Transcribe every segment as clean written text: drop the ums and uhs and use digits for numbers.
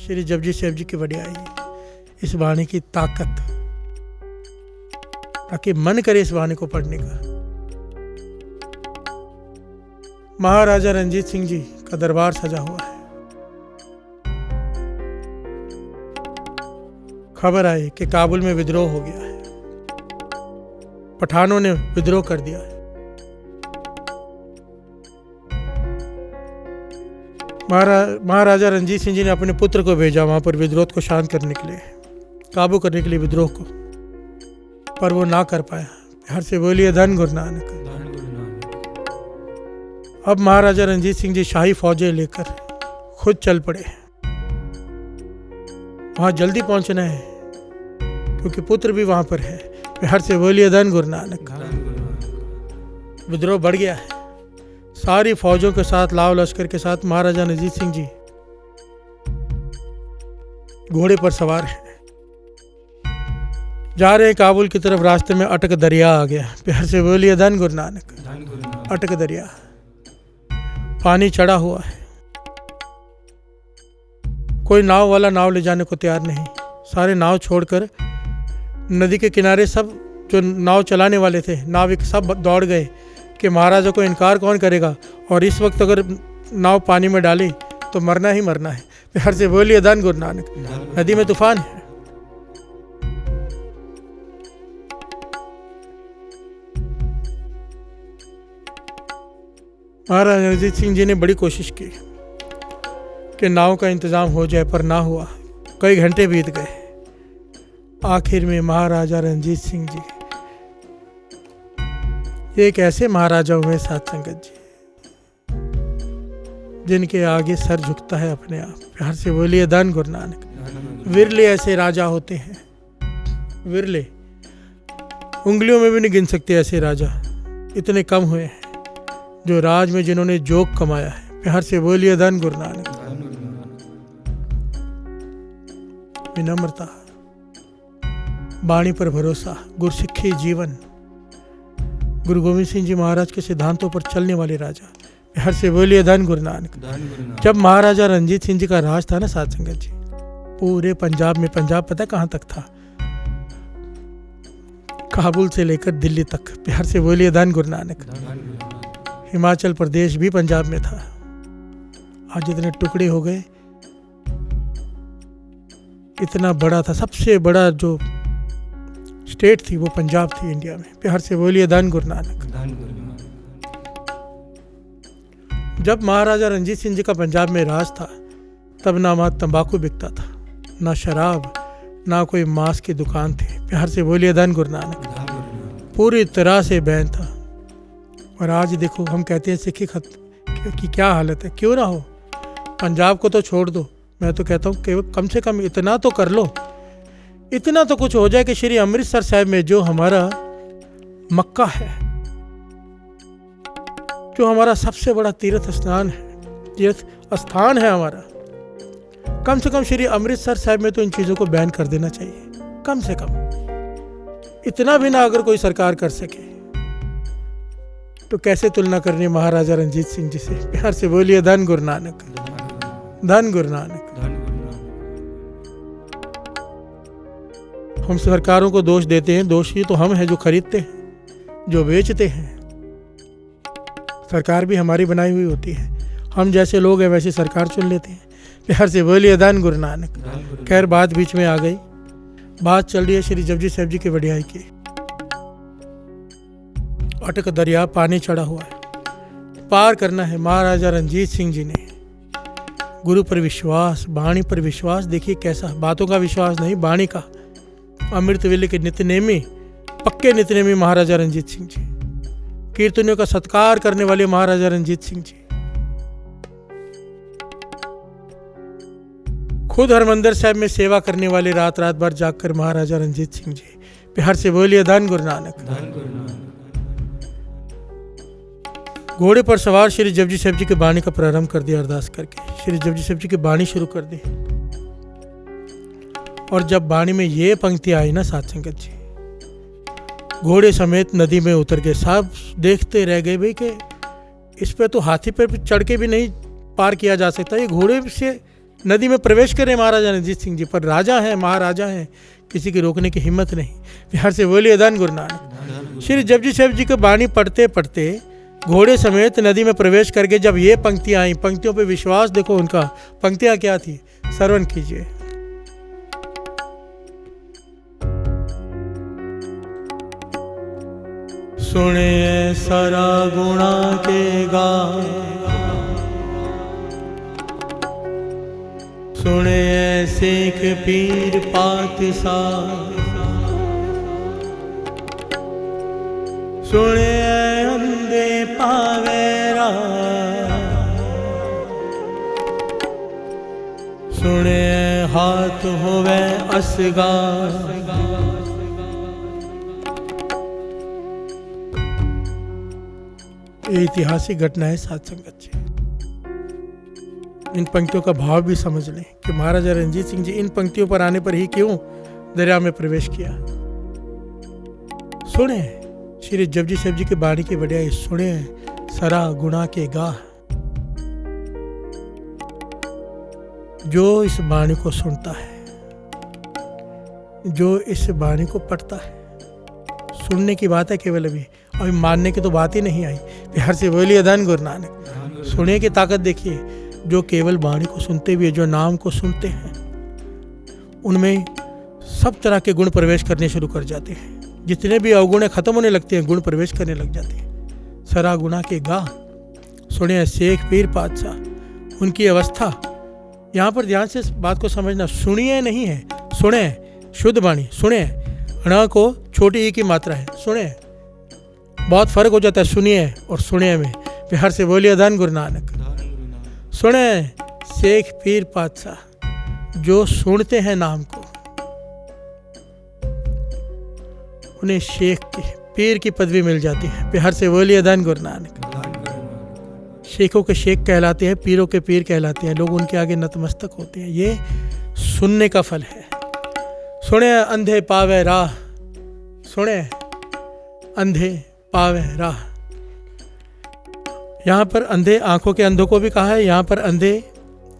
श्री जपजी साहिब जी की वडियाई, इस वाणी की ताकत, ताकि मन करे इस वाणी को पढ़ने का। महाराजा रणजीत सिंह जी का दरबार सजा हुआ है। खबर आई कि काबुल में विद्रोह हो गया है, पठानों ने विद्रोह कर दिया है। महाराजा रणजीत सिंह जी ने अपने पुत्र को भेजा वहां पर विद्रोह को शांत करने के लिए, काबू करने के लिए विद्रोह को, पर वो ना कर पाया। हर से बोलिए धन गुरु नानक। अब महाराजा रणजीत सिंह जी शाही फौजें लेकर खुद चल पड़े। वहां जल्दी पहुंचना है क्योंकि पुत्र भी वहां पर है। हर से बोलिए धन गुरु नानक। विद्रोह बढ़ गया है। सारी फौजों के साथ, लाव लश्कर के साथ महाराजा रणजीत सिंह जी घोड़े पर सवार हैं, जा रहे हैं काबुल की तरफ। रास्ते में अटक दरिया आ गया। प्यार से बोलिए धन गुरु नानक। अटक दरिया, पानी चढ़ा हुआ है, कोई नाव वाला नाव ले जाने को तैयार नहीं। सारे नाव छोड़कर नदी के किनारे सब जो नाव चलाने वाले थे, नाविक, सब दौड़ गए कि महाराजा को इनकार कौन करेगा, और इस वक्त अगर नाव पानी में डाली तो मरना ही मरना है। प्यार से बोलिए धन गुरु नानक। नदी में तूफान है। महाराजा रणजीत सिंह जी ने बड़ी कोशिश की कि नाव का इंतजाम हो जाए, पर ना हुआ। कई घंटे बीत गए। आखिर में महाराजा रणजीत सिंह जी एक ऐसे महाराजा हुए साथ संगत जी, जिनके आगे सर झुकता है अपने आप। प्यार से बोलिए धन गुरु नानक। विरले ऐसे राजा होते हैं, विरले, उंगलियों में भी नहीं गिन सकते ऐसे राजा, इतने कम हुए हैं जो राज में जिन्होंने जोग कमाया है। प्यार से बोलिए धन गुरु नानक। विनम्रता, वाणी पर भरोसा, गुरसिक्खी जीवन, गुरु गोविंद सिंह जी महाराज के सिद्धांतों पर चलने वाले राजा। प्यार से बोलिए धन गुरु नानक। जब महाराजा रणजीत सिंह जी का राज था ना साथ संगत जी, पूरे पंजाब में, पंजाब पता कहां तक था, काबुल से लेकर दिल्ली तक। प्यार से बोलिए धन गुरु नानक। हिमाचल प्रदेश भी पंजाब में था। आज जितने टुकड़े हो गए, इतना बड़ा था। सबसे बड़ा जो स्टेट थी वो पंजाब थी इंडिया में। प्यार से बोलिए धन गुरु नानक। जब महाराजा रणजीत सिंह जी का पंजाब में राज था, तब ना वहाँ तंबाकू बिकता था, ना शराब, ना कोई मांस की दुकान थी। प्यार से बोलिए धन गुरु नानक। पूरी तरह से बैन था। और आज देखो, हम कहते हैं सिक्खी की क्या हालत है। क्यों ना हो, पंजाब को तो छोड़ दो, मैं तो कहता हूँ कि कम से कम इतना तो कर लो, इतना तो कुछ हो जाए कि श्री अमृतसर साहिब में जो हमारा मक्का है, जो हमारा सबसे बड़ा तीर्थ स्थान है हमारा, कम से कम श्री अमृतसर साहिब में तो इन चीज़ों को बैन कर देना चाहिए। कम से कम इतना भी ना अगर कोई सरकार कर सके, तो कैसे तुलना करनी महाराजा रणजीत सिंह जी से। प्यार से बोलिए धन गुरु नानक। धन गुरु नानक। हम सरकारों को दोष देते हैं, दोषी तो हम हैं जो खरीदते हैं, जो बेचते हैं। सरकार भी हमारी बनाई हुई होती है, हम जैसे लोग हैं वैसे सरकार चुन लेते हैं। प्यार से बोलिए धन गुरु नानक। खैर, बात बीच में आ गई। बात चल रही है श्री जपजी साहिब जी की वडियाई की। अटक दरिया, पानी चढ़ा हुआ है, पार करना है। महाराजा रणजीत सिंह जी ने गुरु पर विश्वास, वाणी पर विश्वास, देखिए कैसा, बातों का विश्वास नहीं, वाणी का। अमृत वेले के नित्यनेमी, पक्के नित्यनेमी महाराजा रणजीत सिंह जी, कीर्तनियों का सत्कार करने वाले महाराजा रणजीत सिंह जी, खुद हरमंदिर साहिब में सेवा करने वाले, रात रात भर जागकर महाराजा रणजीत सिंह जी। प्यार से बोलिए धन गुरु नानक। घोड़े पर सवार श्री जपजी साहिब जी की वाणी का प्रारंभ कर दिया। अरदास करके श्री जपजी साहिब जी की वाणी शुरू कर दी। और जब वाणी में ये पंक्ति आई ना साथ संगत जी, घोड़े समेत नदी में उतर गए। सब देखते रह गए भाई कि इस पे तो हाथी पर चढ़ के भी नहीं पार किया जा सकता, ये घोड़े से नदी में प्रवेश करें महाराजा रणजीत सिंह जी, पर राजा हैं, महाराजा हैं, किसी की रोकने की हिम्मत नहीं। बिहार से बोलिए धन गुरु नानक। श्री जपजी साहब जी की वाणी पढ़ते पढ़ते घोड़े समेत नदी में प्रवेश करके जब ये पंक्तियां आई, पंक्तियों पे विश्वास देखो उनका, पंक्तियां क्या थी, श्रवण कीजिए। सुने सारा गुणा के गा, सुने शेख पीर पातशाह, सुने अंधे पावेरा, सुने हाथ होवे असगा। ये ऐतिहासिक घटना है साथ संगत जी। इन पंक्तियों का भाव भी समझ लें कि महाराजा रणजीत सिंह जी इन पंक्तियों पर आने पर ही क्यों दरिया में प्रवेश किया। सुने श्री जपजी साहब जी की बाणी की बढ़िया, सुने सरा गुणा के गा। जो इस बाणी को सुनता है, जो इस बाणी को पढ़ता है, सुनने की बात है केवल, अभी मानने की तो बात ही नहीं आई। बिहार से बोलिए धन गुरु नानक। सुने की ताकत देखिए, जो केवल वाणी को सुनते भी है, जो नाम को सुनते हैं, उनमें सब तरह के गुण प्रवेश करने शुरू कर जाते हैं। जितने भी अवगुण खत्म होने लगते हैं, गुण प्रवेश करने लग जाते हैं। सरा गुणा के गा, सुने शेख पीर पातशाह। उनकी अवस्था, यहाँ पर ध्यान से बात को समझना, सुनिए नहीं है, सुने, शुद्ध वाणी, सुने, ण को छोटी ई की मात्रा है, सुने। बहुत फर्क हो जाता है सुनिए और सुने में। बिहार से बोलिए धन गुरु नानक। सुने शेख पीर पातशाह, जो सुनते हैं नाम को, उन्हें शेख की, पीर की पदवी मिल जाती है। बिहार से बोलिए धन गुरु नानक। शेखों के शेख कहलाते हैं, पीरों के पीर कहलाते हैं, लोग उनके आगे नतमस्तक होते हैं। ये सुनने का फल है। सुने अंधे पावे राह, सुने अंधे पावे राह। यहाँ पर अंधे आंखों के अंधों को भी कहा है, यहाँ पर अंधे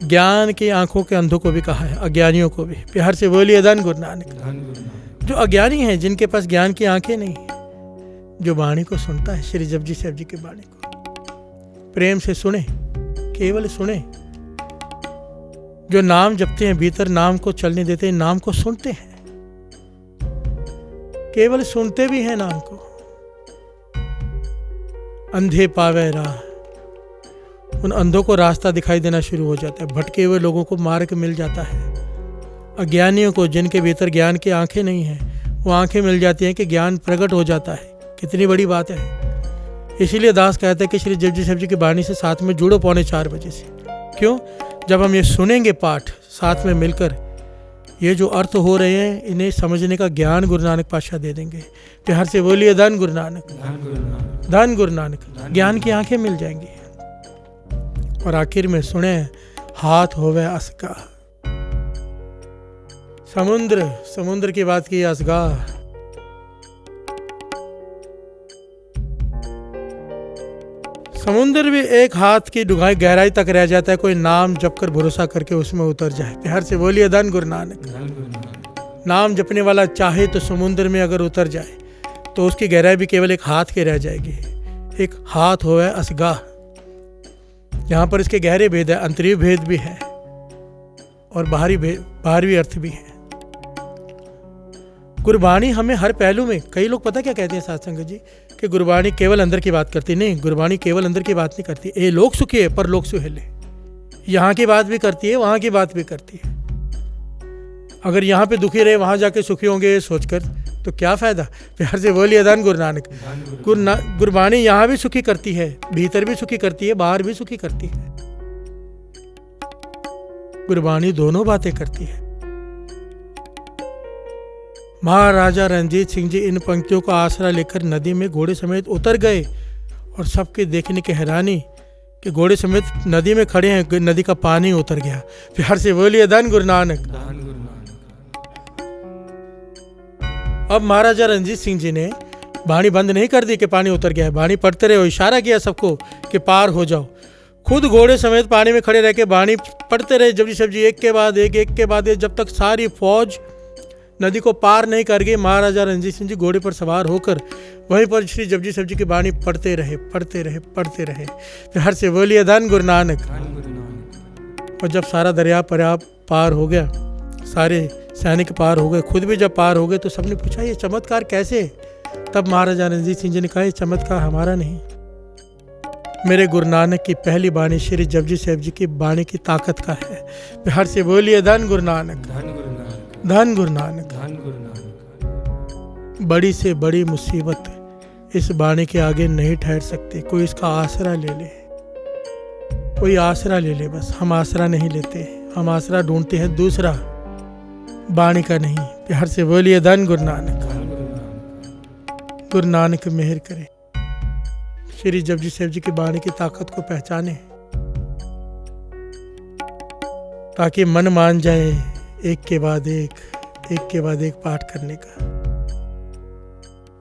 ज्ञान की आंखों के अंधों को भी कहा है, अज्ञानियों को भी। बिहार से बोलिए धन गुरु नानक। जो अज्ञानी हैं, जिनके पास ज्ञान की आंखें नहीं, जो वाणी को सुनता है, श्री जपजी साहब जी की वाणी को प्रेम से सुने, केवल सुने। जो नाम जपते हैं, भीतर नाम को चलने देते हैं, नाम को सुनते हैं, केवल सुनते भी हैं नाम को। अंधे पावे राह, उन अंधों को रास्ता दिखाई देना शुरू हो जाता है। भटके हुए लोगों को मार्ग मिल जाता है। अज्ञानियों को, जिनके भीतर ज्ञान की आंखें नहीं हैं, वो आंखें मिल जाती हैं कि ज्ञान प्रकट हो जाता है। कितनी बड़ी बात है। इसीलिए दास कहते हैं कि श्री जपजी साहब जी की वाणी से साथ में जुड़ो 3:45 बजे से। क्यों? जब हम ये सुनेंगे पाठ साथ में मिलकर, ये जो अर्थ हो रहे हैं, इन्हें समझने का ज्ञान गुरु नानक पातशाह दे देंगे। बिहार से बोलिए धन गुरु नानक। धन गुरु नानक। ज्ञान की आंखें मिल जाएंगी। और आखिर में सुने हाथ होवे असगा। समुद्र, समुद्र की बात की, असगा। समुद्र भी एक हाथ की डूंघाई गहराई तक रह जाता है, कोई नाम जप कर भरोसा करके उसमें उतर जाए। बिहार से बोलिए धन गुरु नानक। नाम जपने वाला चाहे तो समुद्र में अगर उतर जाए तो उसकी गहराई भी केवल एक हाथ की रह जाएगी। एक हाथ होवे असगा। यहाँ पर इसके गहरे भेद है, अंतरीय भेद भी है और बाहरी अर्थ भी है। गुरबाणी हमें हर पहलू में, कई लोग पता क्या कहते हैं साथ संगत जी, कि गुरबाणी केवल अंदर की बात करती। नहीं, गुरबाणी केवल अंदर की बात नहीं करती। ए लोग सुखी है पर लोग सुहेले। यहाँ की बात भी करती है, वहाँ की बात भी करती है। अगर यहाँ पे दुखी रहे, वहाँ जाके सुखी होंगे सोचकर, तो क्या फायदा। प्यार से बोलिए धन गुरु नानक। गुरबाणी यहाँ भी सुखी करती है, भीतर भी सुखी करती है, बाहर भी सुखी करती है। गुरबाणी दोनों बातें करती है। महाराजा रणजीत सिंह जी इन पंक्तियों का आसरा लेकर नदी में घोड़े समेत उतर गए और सबके देखने की हैरानी कि घोड़े समेत नदी में खड़े हैं, नदी का पानी उतर गया। प्यार से बोलिए धन गुरु नानक। अब महाराजा रणजीत सिंह जी ने वाणी बंद नहीं कर दी कि पानी उतर गया है। वाणी पढ़ते रहे, इशारा किया सबको कि पार हो जाओ। खुद घोड़े समेत पानी में खड़े रह के बाणी पढ़ते रहे जपजी साहिब जी, एक के बाद एक, जब तक सारी फौज नदी को पार नहीं कर गई। महाराजा रणजीत सिंह जी घोड़े पर सवार होकर वहीं पर श्री जपजी साहिब जी की बाणी पढ़ते रहे। फिर हर से बोलिए धन गुरु नानक। और जब सारा दरिया पार हो गया, सारे सैनिक पार हो गए, खुद भी जब पार हो गए, तो सबने पूछा ये चमत्कार कैसे? तब महाराजा रणजीत सिंह जी ने कहा ये चमत्कार हमारा नहीं, मेरे गुरु नानक की पहली बाणी श्री जपजी साहिब जी की बाणी की ताकत का है। फिर हर से बोलिए धन गुरु नानक, धन गुरु नानक। बड़ी से बड़ी मुसीबत इस बाणी के आगे नहीं ठहर सकती। कोई इसका आसरा ले ले, कोई आसरा ले ले, बस हम आसरा नहीं लेते, हम आसरा ढूंढते हैं दूसरा, बाणी का नहीं। प्यार से बोलिए धन गुरु नानक। गुरु नानक मेहर करे, श्री जपजी साहिब जी की बाणी की ताकत को पहचाने, ताकि मन मान जाए एक के बाद एक पाठ करने का।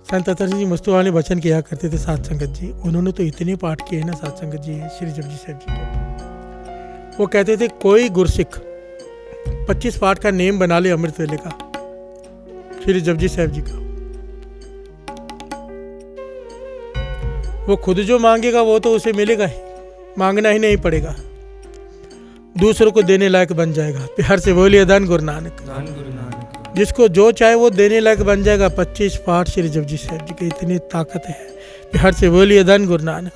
संत अतर जी मुस्तफा ने वचन किया करते थे साध संगत जी, उन्होंने तो इतने पाठ किए ना साध संगत जी श्री जपजी साहिब जी के। वो कहते थे कोई गुरसिख 25 पाठ का नेम बना ले अमृत वेले का, श्री जपजी साहिब जी का, वो खुद जो मांगेगा वो तो उसे मिलेगा ही, मांगना ही नहीं पड़ेगा, दूसरों को देने लायक बन जाएगा। प्यार से बोलिए धन गुरु नानक। जिसको जो चाहे वो देने लायक बन जाएगा। 25 पाठ श्री जपजी साहिब जी की इतनी ताकत है। प्यार से बोलिए धन गुरु नानक।